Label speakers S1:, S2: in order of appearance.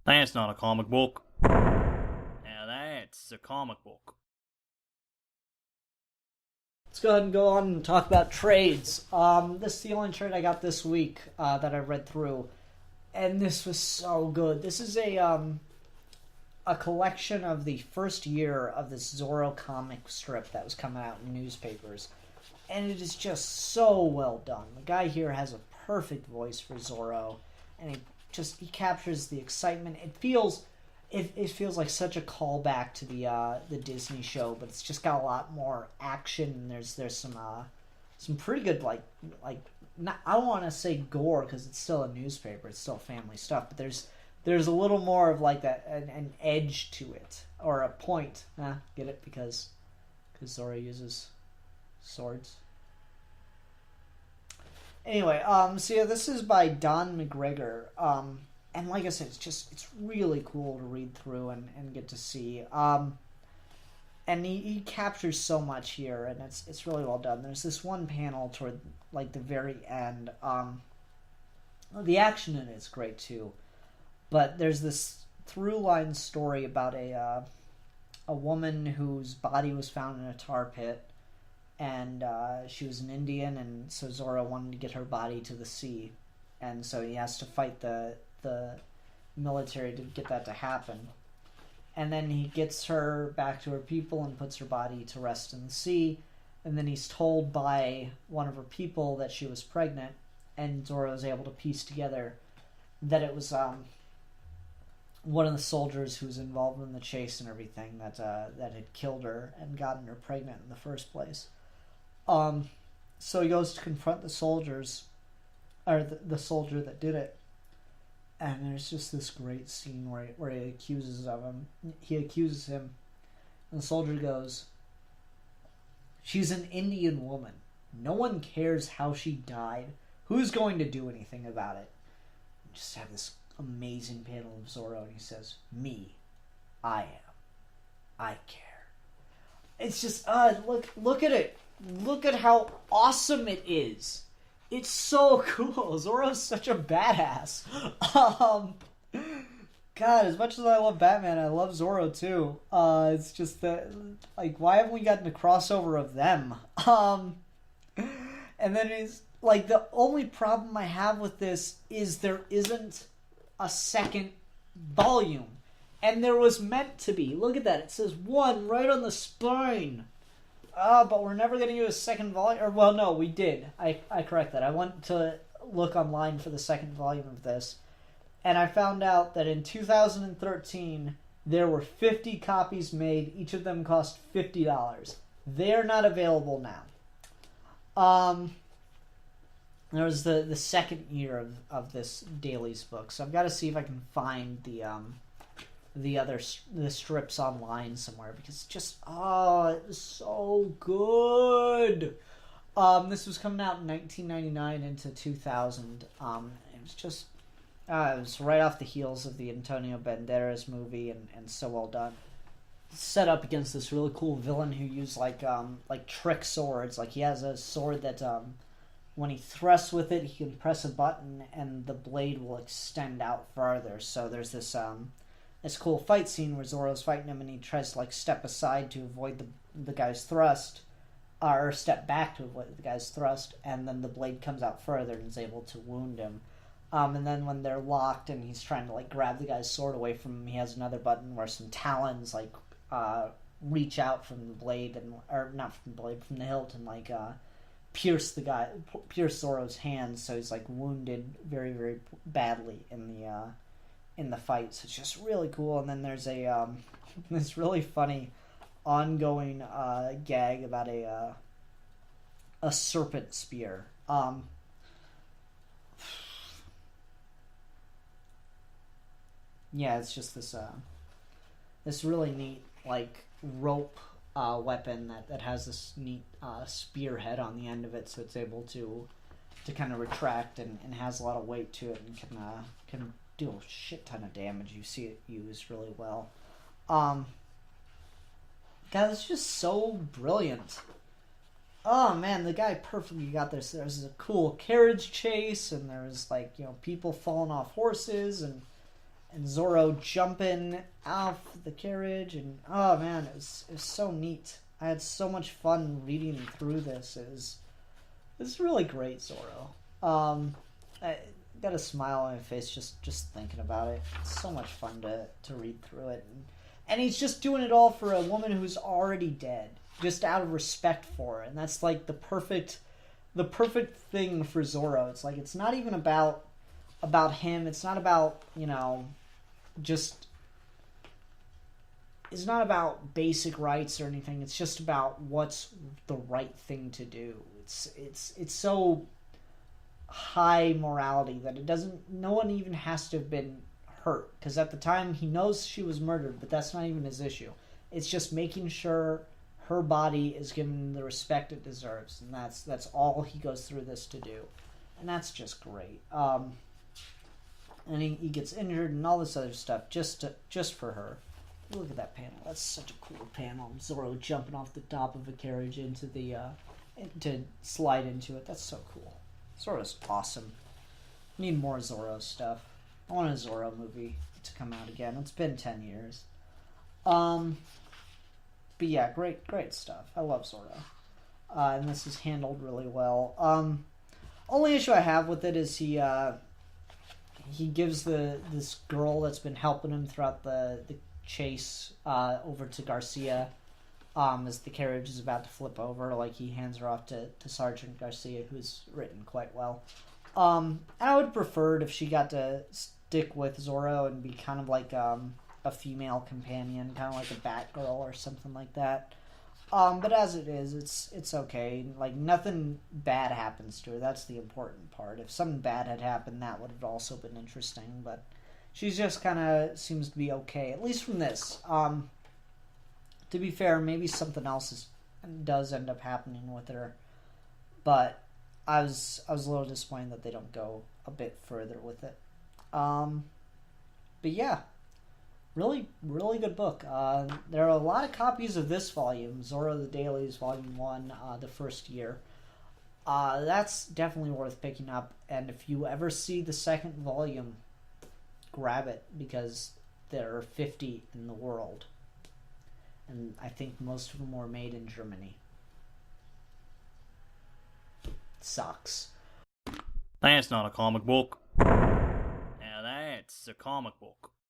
S1: That's not a comic book. Now that's a comic book.
S2: Let's go ahead and go on and talk about trades. This is the only trade I got this week that I read through, and this was so good. This is a collection of the first year of this Zorro comic strip that was coming out in newspapers, and it is just so well done. The guy here has a perfect voice for Zorro, and he captures the excitement. It feels like such a callback to the Disney show, but it's just got a lot more action. And there's some pretty good not, I don't want to say gore because it's still a newspaper, it's still family stuff, but there's a little more of like an edge to it or a point. Get it because Zorro uses swords. Anyway, so yeah, this is by Don McGregor. And like I said, it's really cool to read through and get to see. And he captures so much here, and it's really well done. There's this one panel toward like the very end. The action in it's great too, but there's this through line story about a woman whose body was found in a tar pit, and she was an Indian, and so Zorro wanted to get her body to the sea, and so he has to fight the military to get that to happen. And then he gets her back to her people and puts her body to rest in the sea. And then he's told by one of her people that she was pregnant, and Zorro is able to piece together that it was one of the soldiers who was involved in the chase and everything that had killed her and gotten her pregnant in the first place. So he goes to confront the soldiers, or the soldier that did it. And there's just this great scene where he accuses him, and the soldier goes, "She's an Indian woman. No one cares how she died. Who's going to do anything about it?" And just have this amazing panel of Zorro, and he says, "Me, I am. I care." It's just look at it. Look at how awesome it is. It's so cool. Zorro's such a badass. God, as much as I love Batman, I love Zorro too. It's just that, like, why haven't we gotten a crossover of them? And then it's like the only problem I have with this is there isn't a second volume, and there was meant to be. Look at that. It says 1 right on the spine. But we're never going to get a second volume. Or, well, no, we did. I correct that. I went to look online for the second volume of this, and I found out that in 2013, there were 50 copies made. Each of them cost $50. They're not available now. There was the second year of this Dailies book, so I've got to see if I can find the strips online somewhere, because just it was so good. This was coming out in 1999 into 2000. It was just it was right off the heels of the Antonio Banderas movie, and so well done. Set up against this really cool villain who used like trick swords. Like he has a sword that when he thrusts with it, he can press a button and the blade will extend out farther. So there's this cool fight scene where Zorro's fighting him, and he tries to like step aside to avoid the guy's thrust, or step back to avoid the guy's thrust, and then the blade comes out further and is able to wound him. And then when they're locked and he's trying to like grab the guy's sword away from him, he has another button where some talons like reach out from the blade, or not from the blade, from the hilt, and like pierce Zorro's hands, so he's like wounded very, very badly in the fight. So it's just really cool. And then there's a this really funny ongoing gag about a serpent spear. Yeah, it's just this really neat like rope weapon that has this neat spearhead on the end of it, so it's able to kind of retract and has a lot of weight to it, and can do a shit ton of damage. You see it used really well. God, it's just so brilliant. Oh man, the guy perfectly got this. There's a cool carriage chase, and there's like, people falling off horses, and and Zorro jumping off the carriage, and oh man, it was so neat. I had so much fun reading through this. It's really great, Zorro. I got a smile on my face just thinking about it. It's so much fun to read through it, and he's just doing it all for a woman who's already dead, just out of respect for her, and that's like the perfect thing for Zorro. It's like it's not even about him. It's not about just. It's not about basic rights or anything. It's just about what's the right thing to do. It's so high morality that no one even has to have been hurt, because at the time he knows she was murdered, but that's not even his issue. It's just making sure her body is given the respect it deserves, and that's all he goes through this to do, and that's just great. And he gets injured and all this other stuff just for her. Look at that panel. That's such a cool panel. Zorro jumping off the top of a carriage into to slide into it. That's so cool. Zorro's awesome. Need more Zorro stuff. I want a Zorro movie to come out again. It's been 10 years. But yeah, great stuff. I love Zorro. And this is handled really well. Only issue I have with it is he gives this girl that's been helping him throughout the chase over to Garcia as the carriage is about to flip over. Like, he hands her off to Sergeant Garcia, who's written quite well. And I would have preferred if she got to stick with Zorro and be kind of like a female companion, kind of like a Batgirl or something like that. But as it is, it's okay. Like, nothing bad happens to her. That's the important part. If something bad had happened, that would have also been interesting. But she's just kind of seems to be okay, at least from this. To be fair, maybe something else does end up happening with her. But I was a little disappointed that they don't go a bit further with it. But yeah. Really, really good book. There are a lot of copies of this volume, Zorro the Dailies, Volume 1, the first year. That's definitely worth picking up, and if you ever see the second volume, grab it, because there are 50 in the world. And I think most of them were made in Germany. Sucks.
S1: That's not a comic book. Now that's a comic book.